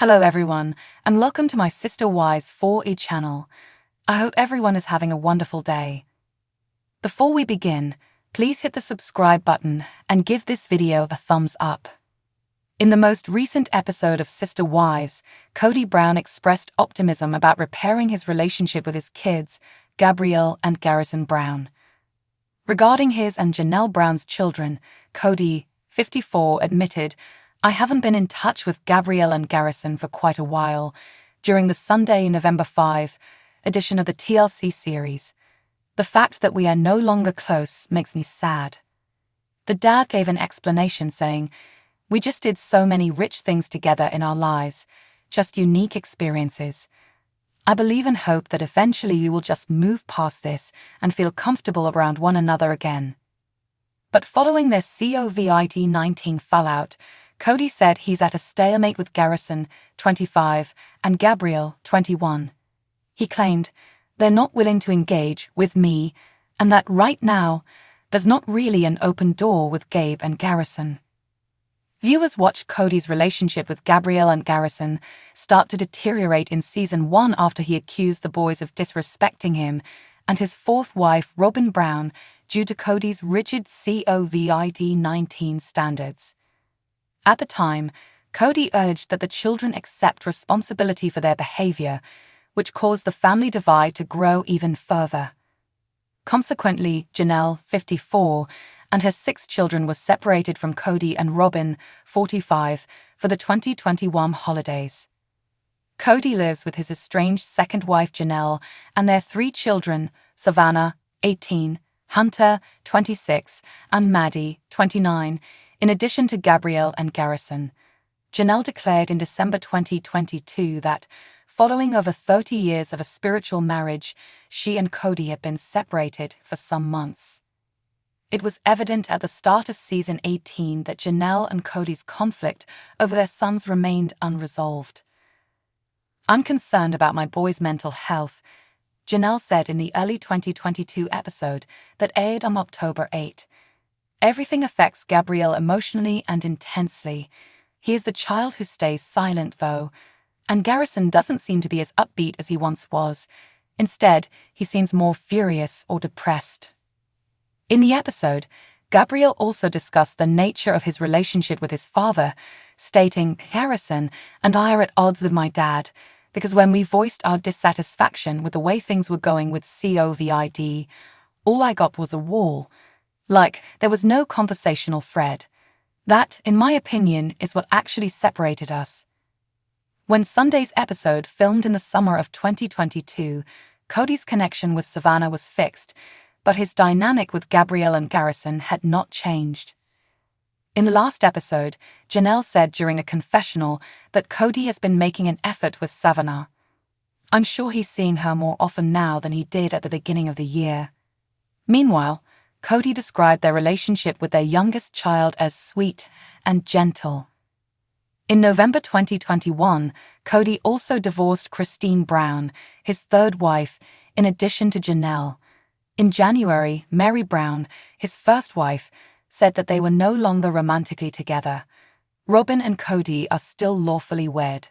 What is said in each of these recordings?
Hello everyone, and welcome to my Sister Wives 4E channel. I hope everyone is having a wonderful day. Before we begin, please hit the subscribe button and give this video a thumbs up. In the most recent episode of Sister Wives, Kody Brown expressed optimism about repairing his relationship with his kids, Gabriel and Garrison Brown. Regarding his and Janelle Brown's children, Kody, 54, admitted, "I haven't been in touch with Gabriel and Garrison for quite a while," during the Sunday, November 5 edition of the TLC series. "The fact that we are no longer close makes me sad." The dad gave an explanation saying, "We just did so many rich things together in our lives, just unique experiences. I believe and hope that eventually we will just move past this and feel comfortable around one another again." But following their COVID-19 fallout, Kody said he's at a stalemate with Garrison, 25, and Gabriel, 21. He claimed, "They're not willing to engage with me, and that right now, there's not really an open door with Gabe and Garrison." Viewers watched Kody's relationship with Gabriel and Garrison start to deteriorate in Season 1 after he accused the boys of disrespecting him and his fourth wife, Robin Brown, due to Kody's rigid COVID-19 standards. At the time, Kody urged that the children accept responsibility for their behavior, which caused the family divide to grow even further. Consequently, Janelle, 54, and her 6 children were separated from Kody and Robin, 45, for the 2021 holidays. Kody lives with his estranged second wife Janelle and their 3 children, Savannah, 18, Hunter, 26, and Maddie, 29, in addition to Gabriel and Garrison. Janelle declared in December 2022 that, following over 30 years of a spiritual marriage, she and Kody had been separated for some months. It was evident at the start of Season 18 that Janelle and Kody's conflict over their sons remained unresolved. "I'm concerned about my boys' mental health," Janelle said in the early 2022 episode that aired on October 8. "Everything affects Gabriel emotionally and intensely. He is the child who stays silent, though, and Garrison doesn't seem to be as upbeat as he once was. Instead, he seems more furious or depressed." In the episode, Gabriel also discussed the nature of his relationship with his father, stating, "Garrison and I are at odds with my dad, because when we voiced our dissatisfaction with the way things were going with COVID, all I got was a wall. Like, there was no conversational thread. That, in my opinion, is what actually separated us." When Sunday's episode filmed in the summer of 2022, Kody's connection with Savannah was fixed, but his dynamic with Gabriel and Garrison had not changed. In the last episode, Janelle said during a confessional that Kody has been making an effort with Savannah. "I'm sure he's seeing her more often now than he did at the beginning of the year." Meanwhile, Kody described their relationship with their youngest child as sweet and gentle. In November 2021, Kody also divorced Christine Brown, his third wife, in addition to Janelle. In January, Mary Brown, his first wife, said that they were no longer romantically together. Robin and Kody are still lawfully wed.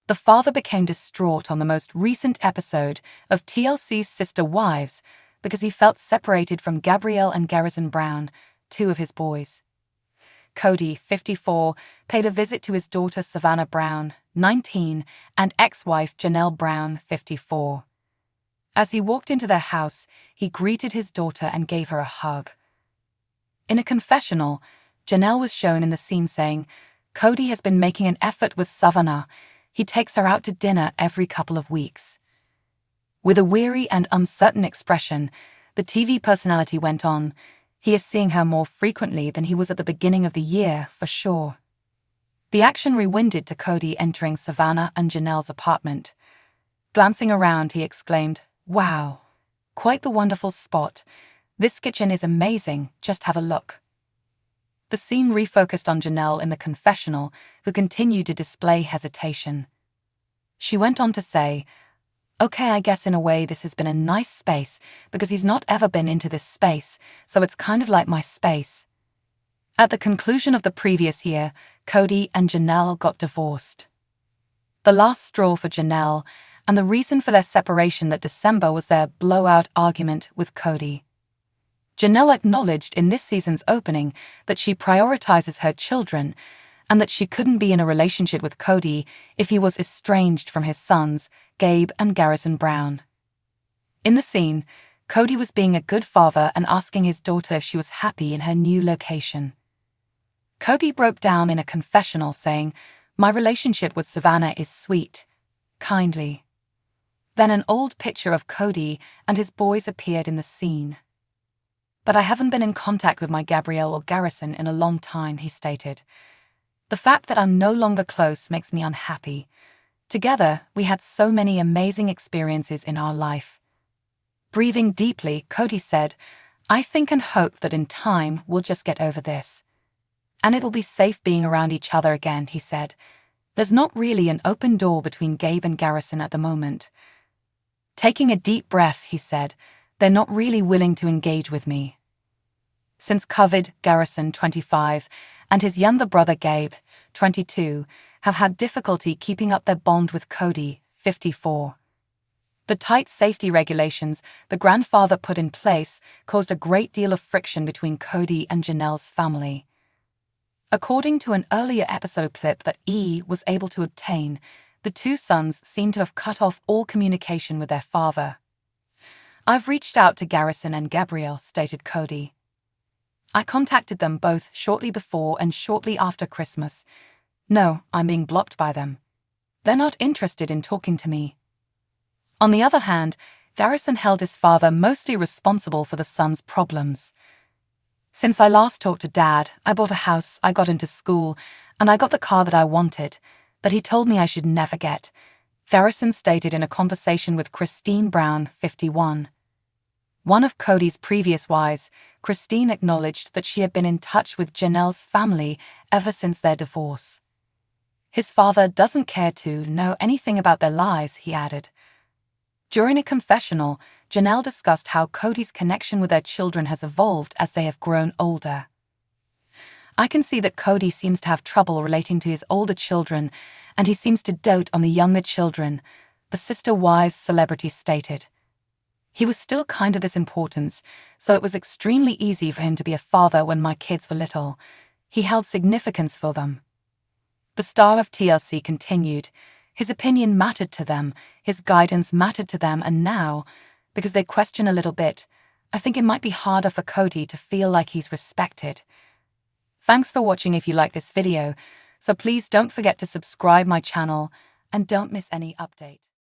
The father became distraught on the most recent episode of TLC's Sister Wives because he felt separated from Gabriel and Garrison Brown, 2 of his boys. Kody, 54, paid a visit to his daughter Savannah Brown, 19, and ex-wife Janelle Brown, 54. As he walked into their house, he greeted his daughter and gave her a hug. In a confessional, Janelle was shown in the scene saying, "Kody has been making an effort with Savannah. He takes her out to dinner every couple of weeks." With a weary and uncertain expression, the TV personality went on, "He is seeing her more frequently than he was at the beginning of the year, for sure." The action rewinded to Kody entering Savannah and Janelle's apartment. Glancing around, he exclaimed, "Wow, quite the wonderful spot. This kitchen is amazing, just have a look." The scene refocused on Janelle in the confessional, who continued to display hesitation. She went on to say, "Okay, I guess in a way this has been a nice space because he's not ever been into this space, so it's kind of like my space." At the conclusion of the previous year, Kody and Janelle got divorced. the last straw for Janelle, and the reason for their separation that December was their blowout argument with Kody. Janelle acknowledged in this season's opening that she prioritizes her children and that she couldn't be in a relationship with Kody if he was estranged from his sons, Gabe and Garrison Brown. In the scene, Kody was being a good father and asking his daughter if she was happy in her new location. Kody broke down in a confessional saying, "My relationship with Savannah is sweet, kindly." Then an old picture of Kody and his boys appeared in the scene. "But I haven't been in contact with my Gabriel or Garrison in a long time," he stated. "The fact that I'm no longer close makes me unhappy. Together, we had so many amazing experiences in our life." Breathing deeply, Kody said, "I think and hope that in time we'll just get over this. And it'll be safe being around each other again," he said. "There's not really an open door between Gabe and Garrison at the moment." Taking a deep breath, he said, "They're not really willing to engage with me." Since COVID, Garrison, 25, and his younger brother Gabe, 22, have had difficulty keeping up their bond with Kody, 54. The tight safety regulations the grandfather put in place caused a great deal of friction between Kody and Janelle's family. According to an earlier episode clip that E! Was able to obtain, the two sons seem to have cut off all communication with their father. "I've reached out to Garrison and Gabriel," stated Kody. "I contacted them both shortly before and shortly after Christmas. No, I'm being blocked by them. They're not interested in talking to me." On the other hand, Garrison held his father mostly responsible for the son's problems. "Since I last talked to Dad, I bought a house, I got into school, and I got the car that I wanted, that he told me I should never get," Garrison stated in a conversation with Christine Brown, 51. One of Kody's previous wives, Christine, acknowledged that she had been in touch with Janelle's family ever since their divorce. "His father doesn't care to know anything about their lives," he added. During a confessional, Janelle discussed how Kody's connection with their children has evolved as they have grown older. "I can see that Kody seems to have trouble relating to his older children, and he seems to dote on the younger children," the Sister Wives celebrity stated. "He was still kind of this importance, so it was extremely easy for him to be a father when my kids were little. He held significance for them." The star of TLC continued, "His opinion mattered to them, his guidance mattered to them, and now, because they question a little bit, I think it might be harder for Kody to feel like he's respected." Thanks for watching. If you like this video, so please don't forget to subscribe my channel and don't miss any update.